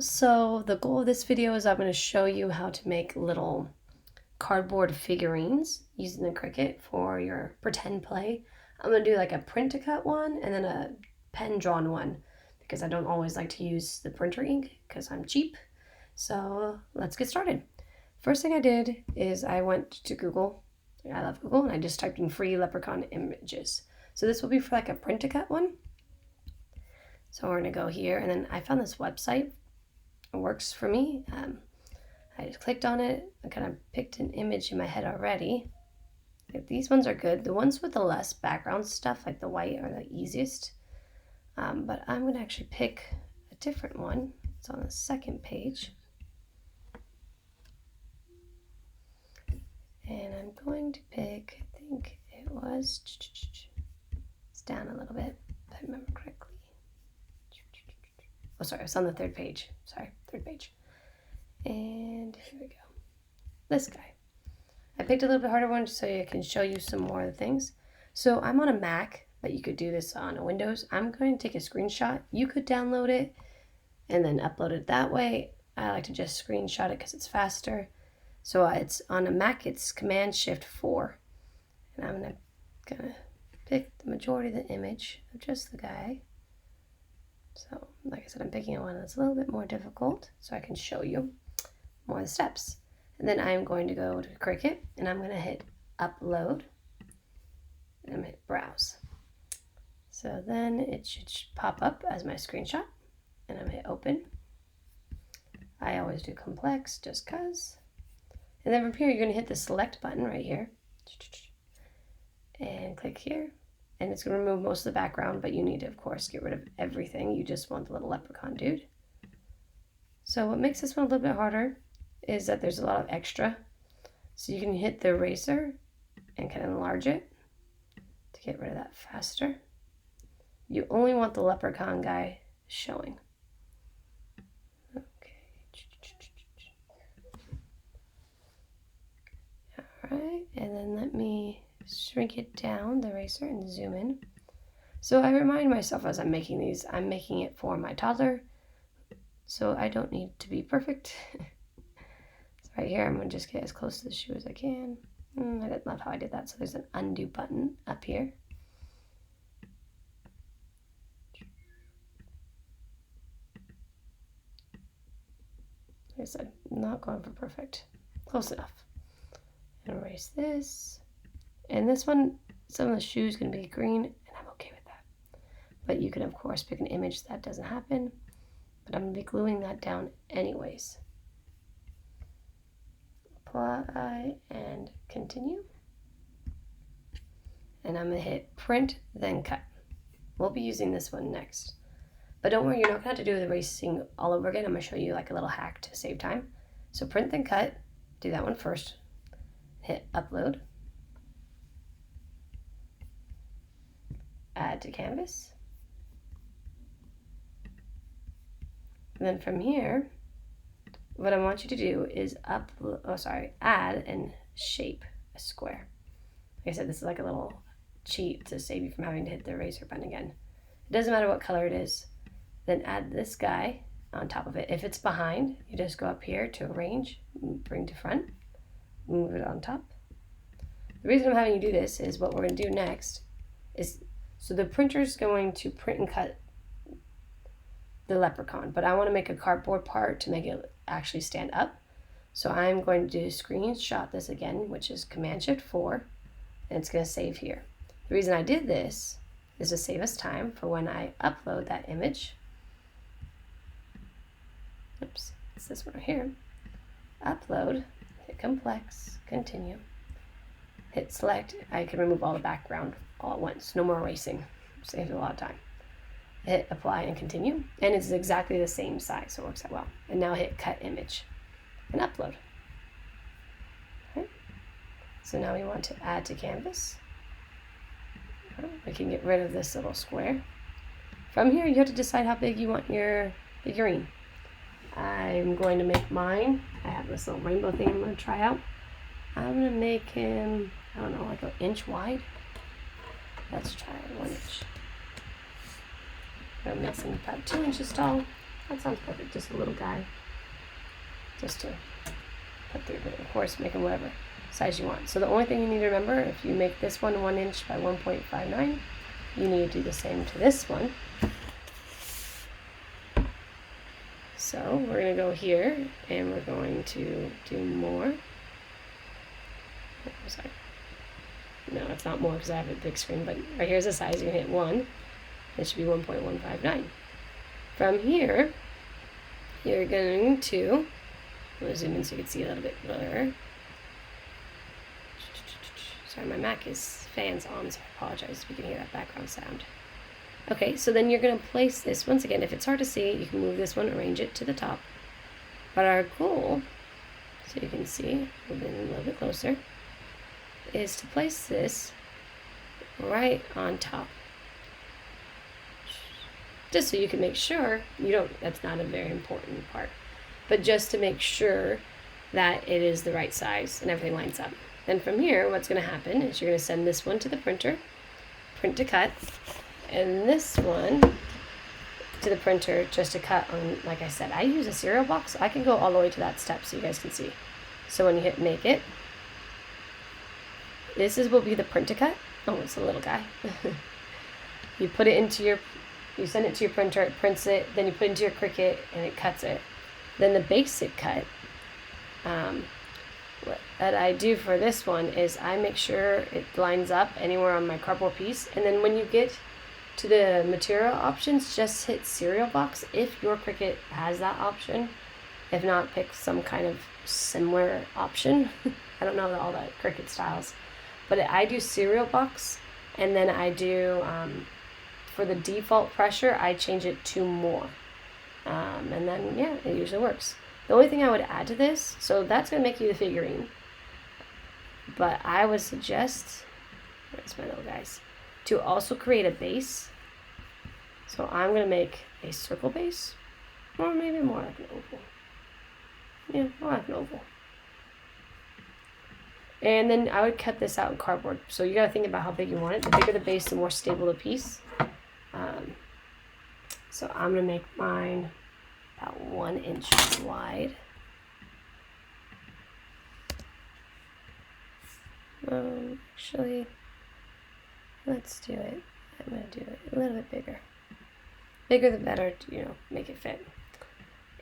So the goal of this video is I'm going to show you how to make little cardboard figurines using the Cricut for your pretend play. I'm going to do like a print to cut one and then a pen drawn one because I don't always like to use the printer ink because I'm cheap. So let's get started. First thing I did is I went to Google. I love Google, and I just typed in free leprechaun images. So this will be for like a print to cut one. So we're going to go here, and then I found this website. It works for me. I just clicked on it. I kind of picked an image in my head already. These ones are good. The ones with the less background stuff, like the white, are the easiest. But I'm going to actually pick a different one. It's on the second page. And I'm going to pick, I think it was, it's down a little bit, if I remember correctly. Oh, sorry, it's on the third page. Sorry, third page. And here we go. This guy. I picked a little bit harder one so I can show you some more of the things. So I'm on a Mac, but you could do this on a Windows. I'm going to take a screenshot. You could download it and then upload it that way. I like to just screenshot it because it's faster. So it's on a Mac, it's Command-Shift-4. And I'm gonna pick the majority of the image of just the guy. So, like I said, I'm picking one that's a little bit more difficult so I can show you more of the steps. And then I'm going to go to Cricut, and I'm going to hit Upload, and I'm going to hit Browse. So then it should pop up as my screenshot, and I'm going to hit Open. I always do complex just because. And then from here, you're going to hit the Select button right here, and click here. And it's going to remove most of the background, but you need to, of course, get rid of everything. You just want the little leprechaun dude. So what makes this one a little bit harder is that there's a lot of extra. So you can hit the eraser and kind of enlarge it to get rid of that faster. You only want the leprechaun guy showing. Okay. All right, and then let me shrink it down, the eraser, and zoom in. So I remind myself as I'm making these, I'm making it for my toddler, so I don't need to be perfect. So right here, I'm going to just get as close to the shoe as I can. I didn't love how I did that, so there's an undo button up here. Like I said, not going for perfect. Close enough. Erase this. And this one, some of the shoes going to be green, and I'm okay with that. But you can, of course, pick an image that doesn't happen. But I'm going to be gluing that down anyways. Apply and continue. And I'm going to hit Print, then Cut. We'll be using this one next. But don't worry, you're not going to have to do the erasing all over again. I'm going to show you like a little hack to save time. So Print, then Cut. Do that one first. Hit Upload. Add to canvas. And then from here, what I want you to do is add and shape a square. Like I said, this is like a little cheat to save you from having to hit the eraser button again. It doesn't matter what color it is. Then add this guy on top of it. If it's behind, you just go up here to arrange, bring to front, move it on top. The reason I'm having you do this is what we're going to do next is, so the printer's going to print and cut the leprechaun, but I want to make a cardboard part to make it actually stand up. So I'm going to screenshot this again, which is Command-Shift-4, and it's going to save here. The reason I did this is to save us time for when I upload that image. Oops, it's this one right here. Upload, hit complex, continue. Hit select. I can remove all the background all at once. No more erasing. Saves a lot of time. Hit apply and continue. And it's exactly the same size, so it works out well. And now hit cut image and upload. Okay. So now we want to add to canvas. We can get rid of this little square. From here, you have to decide how big you want your figurine. I'm going to make mine. I have this little rainbow thing I'm going to try out. I'm going to make him, I don't know, like an inch wide. Let's try 1 inch. I'm going to make him about 2 inches tall. That sounds perfect. Just a little guy. Just to put through, but of course, make them whatever size you want. So the only thing you need to remember, if you make this one 1 inch by 1.59, you need to do the same to this one. So we're going to go here, and we're going to do more. Oh, sorry. No, it's not more because I have a big screen, but right here's the size. You can hit 1. It should be 1.159. From here, you're going to, I'm going to zoom in so you can see a little bit clearer. Sorry, my Mac is fans on, so I apologize if you can hear that background sound. Okay, so then you're going to place this, once again, if it's hard to see, you can move this one, arrange it to the top. But our goal, so you can see, move in a little bit closer, is to place this right on top. Just so you can make sure, that's not a very important part, but just to make sure that it is the right size and everything lines up. Then from here, what's going to happen is you're going to send this one to the printer, print to cut, and this one to the printer just to cut on, like I said, I use a cereal box. I can go all the way to that step so you guys can see. So when you hit make it, will be the print to cut. Oh, it's a little guy. You put it into you send it to your printer, it prints it, then you put it into your Cricut and it cuts it. Then the basic cut, what I do for this one is I make sure it lines up anywhere on my cardboard piece, and then when you get to the material options, just hit cereal box if your Cricut has that option. If not, pick some kind of similar option. I don't know all the Cricut styles, but I do cereal box, and then I do for the default pressure, I change it to more, and then yeah, it usually works. The only thing I would add to this, so that's going to make you the figurine, but I would suggest, where's my little guys, to also create a base. So I'm going to make a circle base, or maybe more like an oval. Yeah, more like an oval. And then I would cut this out in cardboard. So you got to think about how big you want it. The bigger the base, the more stable the piece. So I'm going to make mine about 1 inch wide. Actually, let's do it. I'm going to do it a little bit bigger. Bigger the better to, make it fit.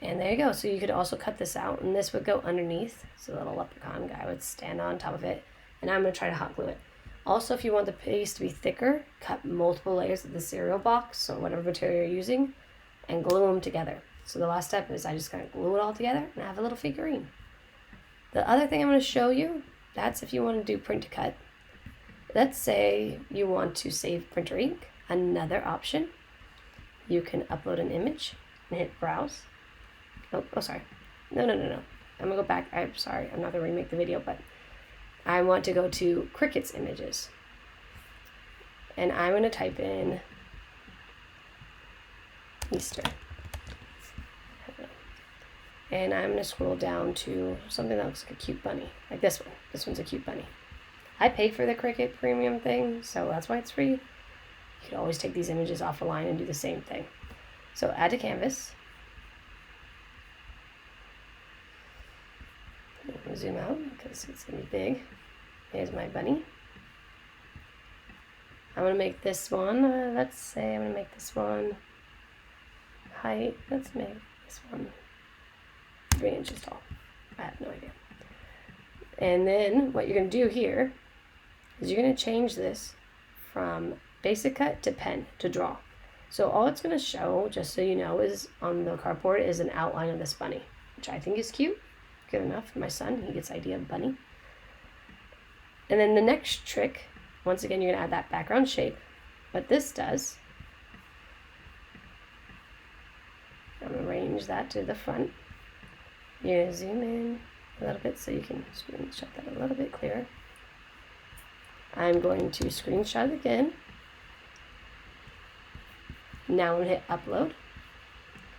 And there you go. So you could also cut this out, and this would go underneath. So the little leprechaun guy would stand on top of it, and I'm going to try to hot glue it. Also, if you want the piece to be thicker, cut multiple layers of the cereal box or whatever material you're using and glue them together. So the last step is I just kind of glue it all together and I have a little figurine. The other thing I'm going to show you, that's if you want to do print to cut. Let's say you want to save printer ink. Another option, you can upload an image and hit browse. Oh, sorry. No. I'm going to go back. I'm sorry. I'm not going to remake the video, but I want to go to Cricut's images. And I'm going to type in Easter. And I'm going to scroll down to something that looks like a cute bunny. Like this one. This one's a cute bunny. I pay for the Cricut premium thing, so that's why it's free. You could always take these images off a line and do the same thing. So add to canvas. I'm going to zoom out because it's going to be big. Here's my bunny. I'm going to make this one, let's say I'm going to make this one height. Let's make this one 3 inches tall. I have no idea. And then what you're going to do here is you're going to change this from basic cut to pen to draw. So all it's going to show, just so you know, is on the cardboard is an outline of this bunny, which I think is cute. Good enough for my son. He gets the idea of bunny. And then the next trick, once again, you're going to add that background shape. What this does, I'm going to arrange that to the front. You're going to zoom in a little bit so you can screenshot that a little bit clearer. I'm going to screenshot it again. Now I'm going to hit upload.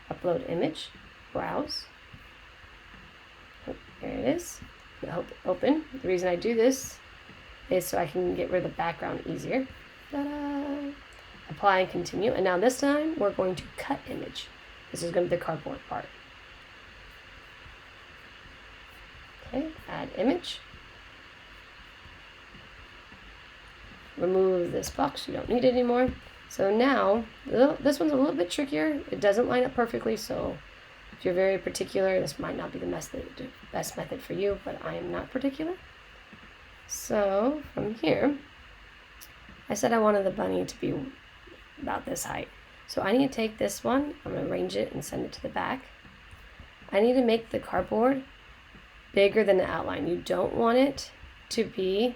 Upload image. Browse. There it is. Open. The reason I do this is so I can get rid of the background easier. Ta-da! Apply and continue. And now this time we're going to cut image. This is going to be the cardboard part. Okay, add image. Remove this box, you don't need it anymore. So now, this one's a little bit trickier. It doesn't line up perfectly, so if you're very particular, this might not be the best method for you, but I am not particular. So from here, I said I wanted the bunny to be about this height. So I need to take this one, I'm going to arrange it and send it to the back. I need to make the cardboard bigger than the outline. You don't want it to be,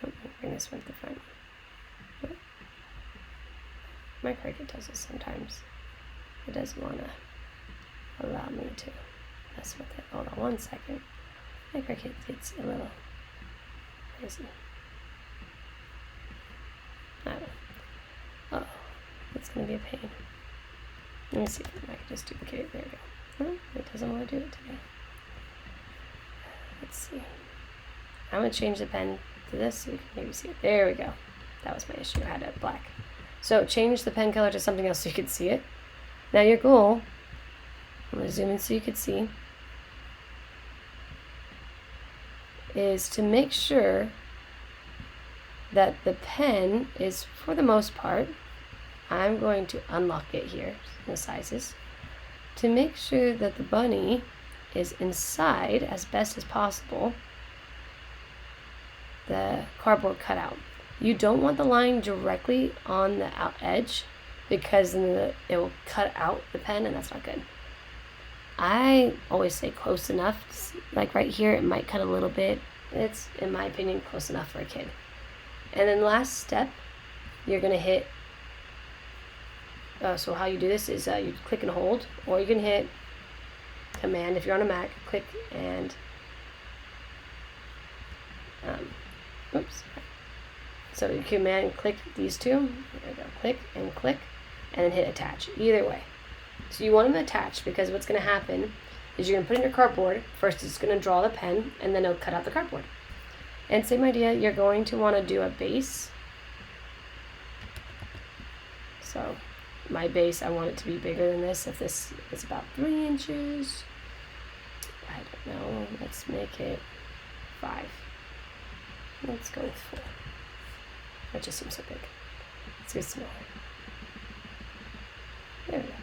let me bring this one to the front. My Cricut does this sometimes. It doesn't want to allow me to mess with it. Hold on one second. My Cricut gets a little crazy. I don't know. Uh-oh. It's going to be a pain. Let me see if I can just duplicate it. There we go. No, it doesn't want to do it today. Let's see. I'm going to change the pen to this so you can maybe see it. There we go. That was my issue. I had it black. So change the pen color to something else so you can see it. Now your goal, I'm going to zoom in so you can see, is to make sure that the pen is, for the most part, I'm going to unlock it here, the sizes, to make sure that the bunny is inside as best as possible the cardboard cutout. You don't want the line directly on the out edge because then it will cut out the pen and that's not good. I always say close enough, like right here it might cut a little bit. It's, in my opinion, close enough for a kid. And then last step, you're going to hit, so how you do this is you click and hold, or you can hit Command if you're on a Mac, click and, oops. So you Command click these two, there we go, click, and then hit attach, either way. So you want them attached because what's going to happen is you're going to put in your cardboard, first it's going to draw the pen, and then it'll cut out the cardboard. And same idea, you're going to want to do a base. So my base, I want it to be bigger than this. If this is about 3 inches, I don't know, let's make it 5. Let's go with 4. That just seems so big. Let's go smaller. There we go.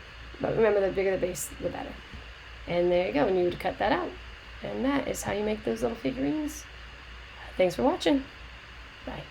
But remember, the bigger the base, the better. And there you go, and you would cut that out. And that is how you make those little figurines. Thanks for watching. Bye.